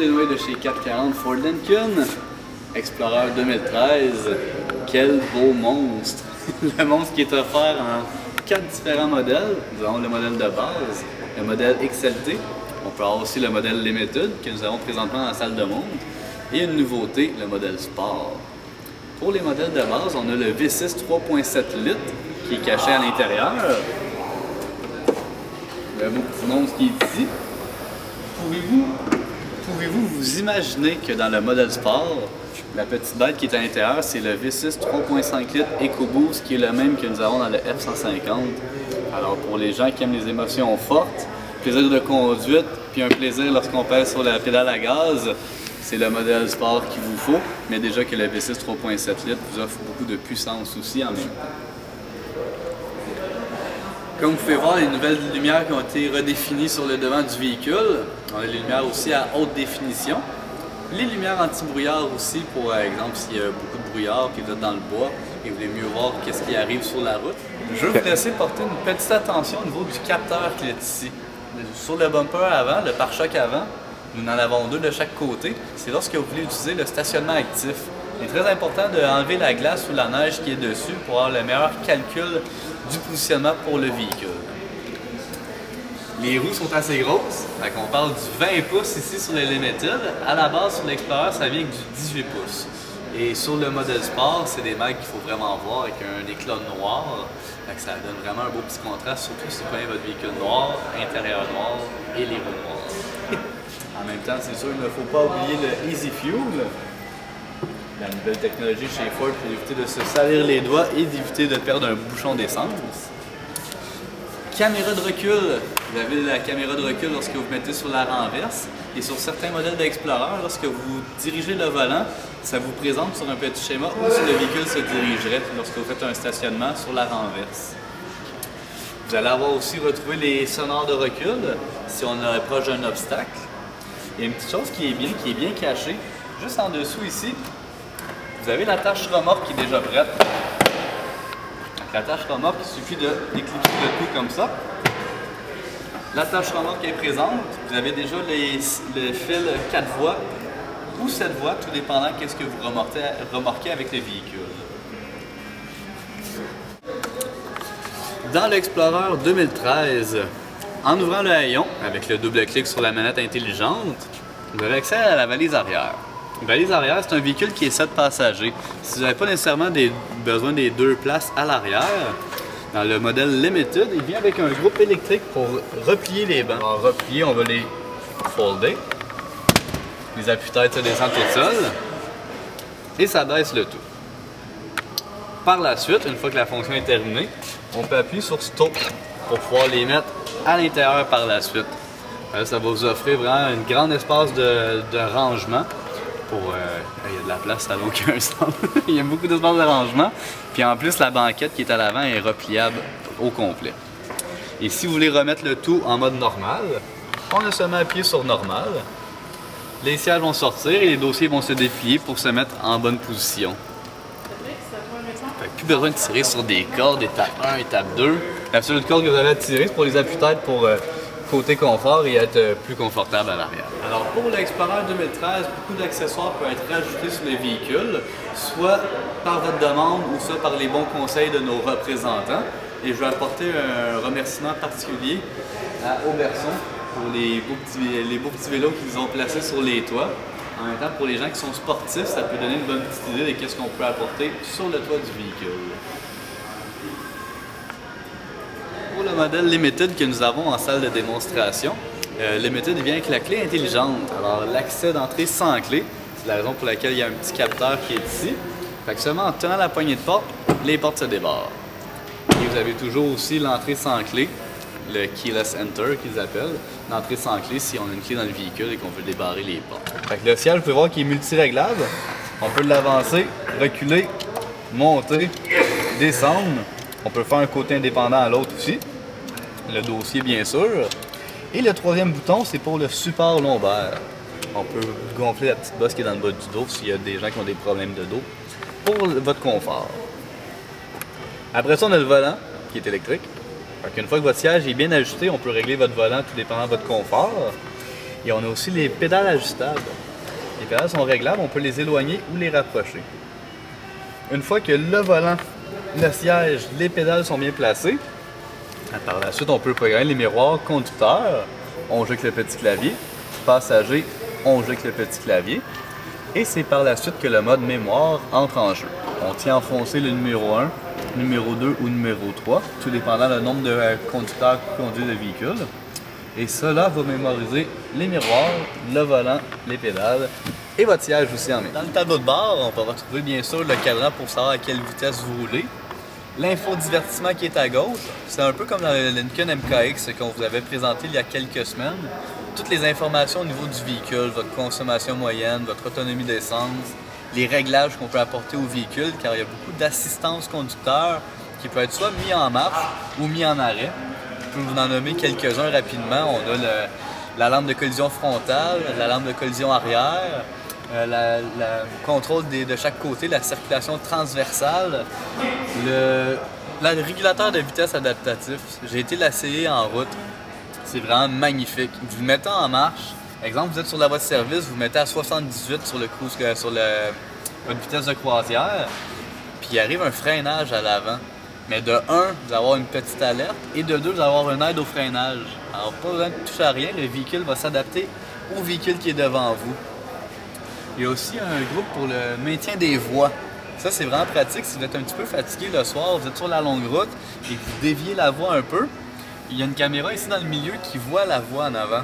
Illinois de chez 440 Ford Lincoln, Explorer 2013. Quel beau monstre! Le monstre qui est offert en 4 différents modèles. Nous avons le modèle de base, le modèle XLT. On peut avoir aussi le modèle Limited que nous avons présentement dans la salle de montre. Et une nouveauté, le modèle Sport. Pour les modèles de base, on a le V6 3.7 litres qui est caché à l'intérieur. Le beau petit monstre qui est ici. Pouvez-vous vous imaginer que dans le modèle Sport, la petite bête qui est à l'intérieur, c'est le V6 3.5 litres EcoBoost qui est le même que nous avons dans le F-150. Alors pour les gens qui aiment les émotions fortes, plaisir de conduite, puis un plaisir lorsqu'on pèse sur la pédale à gaz, c'est le modèle Sport qu'il vous faut, mais déjà que le V6 3.7 litres vous offre beaucoup de puissance aussi en même temps. Comme vous pouvez voir, les nouvelles lumières qui ont été redéfinies sur le devant du véhicule. On a les lumières aussi à haute définition. Les lumières anti-brouillard aussi, pour exemple, s'il y a beaucoup de brouillard et vous êtes dans le bois et vous voulez mieux voir qu'est-ce qui arrive sur la route. Je vais vous laisser porter une petite attention au niveau du capteur qui est ici. Sur le bumper avant, le pare-choc avant, nous en avons 2 de chaque côté. C'est lorsque vous voulez utiliser le stationnement actif. Il est très important d'enlever la glace ou la neige qui est dessus pour avoir le meilleur calcul du positionnement pour le véhicule. Les roues sont assez grosses, on parle du 20 pouces ici sur le Limited. À la base, sur l'Explorer, ça vient avec du 18 pouces. Et sur le modèle Sport, c'est des mags qu'il faut vraiment voir avec un éclat noir. Ça donne vraiment un beau petit contraste, surtout si vous prenez votre véhicule noir, intérieur noir et les roues noires. En même temps, c'est sûr, il ne faut pas oublier le Easy Fuel. La nouvelle technologie chez Ford pour éviter de se salir les doigts et d'éviter de perdre un bouchon d'essence. Caméra de recul. Vous avez la caméra de recul lorsque vous mettez sur la renverse. Et sur certains modèles d'Explorer, lorsque vous dirigez le volant, ça vous présente sur un petit schéma où le véhicule se dirigerait lorsque vous faites un stationnement sur la renverse. Vous allez avoir aussi retrouvé les sonars de recul si on est proche d'un obstacle. Il y a une petite chose qui est bien cachée. Juste en dessous ici, vous avez la tâche remorque qui est déjà prête. Donc, la tâche remorque, il suffit de déclipser le tout comme ça. La tâche remorque est présente. Vous avez déjà le fil 4 voies ou 7 voies, tout dépendant de ce que vous remorquez avec le véhicule. Dans l'Explorer 2013, en ouvrant le haillon, avec le double clic sur la manette intelligente, vous avez accès à la valise arrière. La valise arrière, c'est un véhicule qui est 7 passagers. Si vous n'avez pas nécessairement besoin des 2 places à l'arrière, dans le modèle Limited, il vient avec un groupe électrique pour replier les bancs. Alors, replier, on va les folder. Les appuis-têtes se descendent toutes seules. Et ça baisse le tout. Par la suite, une fois que la fonction est terminée, on peut appuyer sur Stop pour pouvoir les mettre à l'intérieur par la suite. Ça va vous offrir vraiment un grand espace de rangement. Il y a de la place, ça n'a aucun sens. Il y a beaucoup d'espace de rangement. Puis en plus, la banquette qui est à l'avant est repliable au complet. Et si vous voulez remettre le tout en mode normal, on a seulement appuyé sur Normal. Les sièges vont sortir et les dossiers vont se déplier pour se mettre en bonne position. Plus besoin de tirer sur des cordes, étape 1, étape 2. La seule corde que vous allez tirer, c'est pour les appuis-têtes pour côté confort et être plus confortable à l'arrière. Alors pour l'Explorer 2013, beaucoup d'accessoires peuvent être rajoutés sur les véhicules, soit par votre demande ou soit par les bons conseils de nos représentants. Et je vais apporter un remerciement particulier à Auberson pour les beaux petits vélos qu'ils ont placés sur les toits. En même temps, pour les gens qui sont sportifs, ça peut donner une bonne petite idée de ce qu'on peut apporter sur le toit du véhicule. Pour le modèle Limited que nous avons en salle de démonstration, Limited vient avec la clé intelligente. Alors l'accès d'entrée sans clé, c'est la raison pour laquelle il y a un petit capteur qui est ici. Fait que seulement en tenant la poignée de porte, les portes se débarrent. Et vous avez toujours aussi l'entrée sans clé, le Keyless Enter qu'ils appellent. L'entrée sans clé si on a une clé dans le véhicule et qu'on veut débarrer les portes. Fait que le siège, vous pouvez voir qu'il est multiréglable. On peut l'avancer, reculer, monter, descendre. On peut faire un côté indépendant à l'autre aussi. Le dossier, bien sûr. Et le troisième bouton, c'est pour le support lombaire. On peut gonfler la petite bosse qui est dans le bas du dos s'il y a des gens qui ont des problèmes de dos, pour votre confort. Après ça, on a le volant qui est électrique. Une fois que votre siège est bien ajusté, on peut régler votre volant tout dépendant de votre confort. Et on a aussi les pédales ajustables. Les pédales sont réglables, on peut les éloigner ou les rapprocher. Une fois que le volant, le siège, les pédales sont bien placés, par la suite on peut programmer les miroirs conducteur, on joue avec le petit clavier, passager, on joue avec le petit clavier. Et c'est par la suite que le mode mémoire entre en jeu. On tient enfoncé le numéro 1, numéro 2 ou numéro 3, tout dépendant du nombre de conducteurs qui conduisent le véhicule. Et cela va mémoriser les miroirs, le volant, les pédales et votre siège aussi en même. Dans le tableau de bord, on va retrouver bien sûr le cadran pour savoir à quelle vitesse vous roulez. L'infodivertissement qui est à gauche, c'est un peu comme dans le Lincoln MKX qu'on vous avait présenté il y a quelques semaines. Toutes les informations au niveau du véhicule, votre consommation moyenne, votre autonomie d'essence, les réglages qu'on peut apporter au véhicule, car il y a beaucoup d'assistance conducteur qui peut être soit mis en marche ou mis en arrêt. Je peux vous en nommer quelques-uns rapidement. On a la lampe de collision frontale, la lampe de collision arrière, le contrôle de chaque côté, la circulation transversale, le régulateur de vitesse adaptatif. J'ai été l'essayer en route. C'est vraiment magnifique. Vous le mettez en marche. Exemple, vous êtes sur la voie de service, vous mettez à 78 sur votre vitesse de croisière, puis il arrive un freinage à l'avant. Mais de 1, vous allez avoir une petite alerte, et de 2, vous allez avoir une aide au freinage. Alors, pas besoin de toucher à rien, le véhicule va s'adapter au véhicule qui est devant vous. Il y a aussi un groupe pour le maintien des voies. Ça, c'est vraiment pratique. Si vous êtes un petit peu fatigué le soir, vous êtes sur la longue route et que vous déviez la voie un peu, il y a une caméra ici dans le milieu qui voit la voie en avant.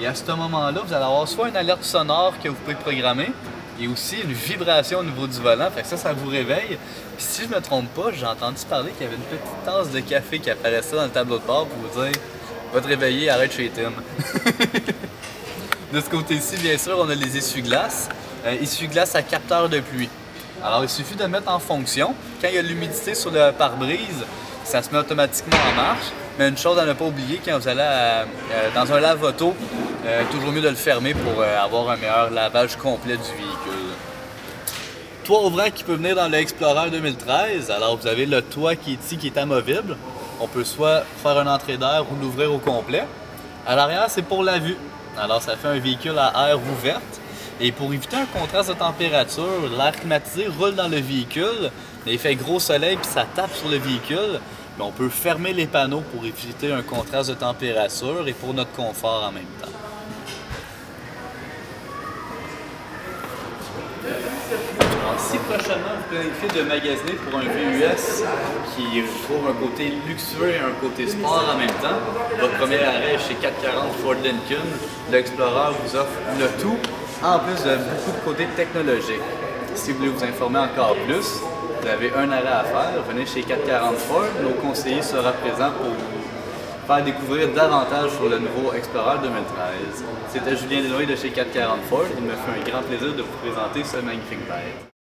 Et à ce moment-là, vous allez avoir soit une alerte sonore que vous pouvez programmer, et aussi une vibration au niveau du volant, fait que ça vous réveille. Puis si je me trompe pas, j'ai entendu parler qu'il y avait une petite tasse de café qui apparaissait dans le tableau de bord pour vous dire « Va te réveiller, arrête chez Tim ». De ce côté-ci, bien sûr, on a les essuie-glaces. Essuie-glaces à capteur de pluie. Alors, il suffit de mettre en fonction. Quand il y a de l'humidité sur le pare-brise, ça se met automatiquement en marche. Mais une chose à ne pas oublier, quand vous allez dans un lave-auto, toujours mieux de le fermer pour avoir un meilleur lavage complet du véhicule. Toit ouvrant qui peut venir dans l'Explorer 2013. Alors, vous avez le toit qui est ici, qui est amovible. On peut soit faire une entrée d'air ou l'ouvrir au complet. À l'arrière, c'est pour la vue. Alors, ça fait un véhicule à air ouverte. Et pour éviter un contraste de température, l'air climatisé roule dans le véhicule. Mais il fait gros soleil puis ça tape sur le véhicule. Mais on peut fermer les panneaux pour éviter un contraste de température et pour notre confort en même temps. Alors, si prochainement vous planifiez de magasiner pour un VUS qui trouve un côté luxueux et un côté sport en même temps, votre premier arrêt est chez 440 Ford Lincoln. L'Explorer vous offre le tout, en plus de beaucoup de côtés technologiques. Si vous voulez vous informer encore plus, vous avez un arrêt à faire, venez chez 440 Ford, nos conseillers seront présents pour vous faire découvrir davantage sur le nouveau Explorer 2013. C'était Julien Desnoyers de chez 440 Ford, il me fait un grand plaisir de vous présenter ce magnifique bête.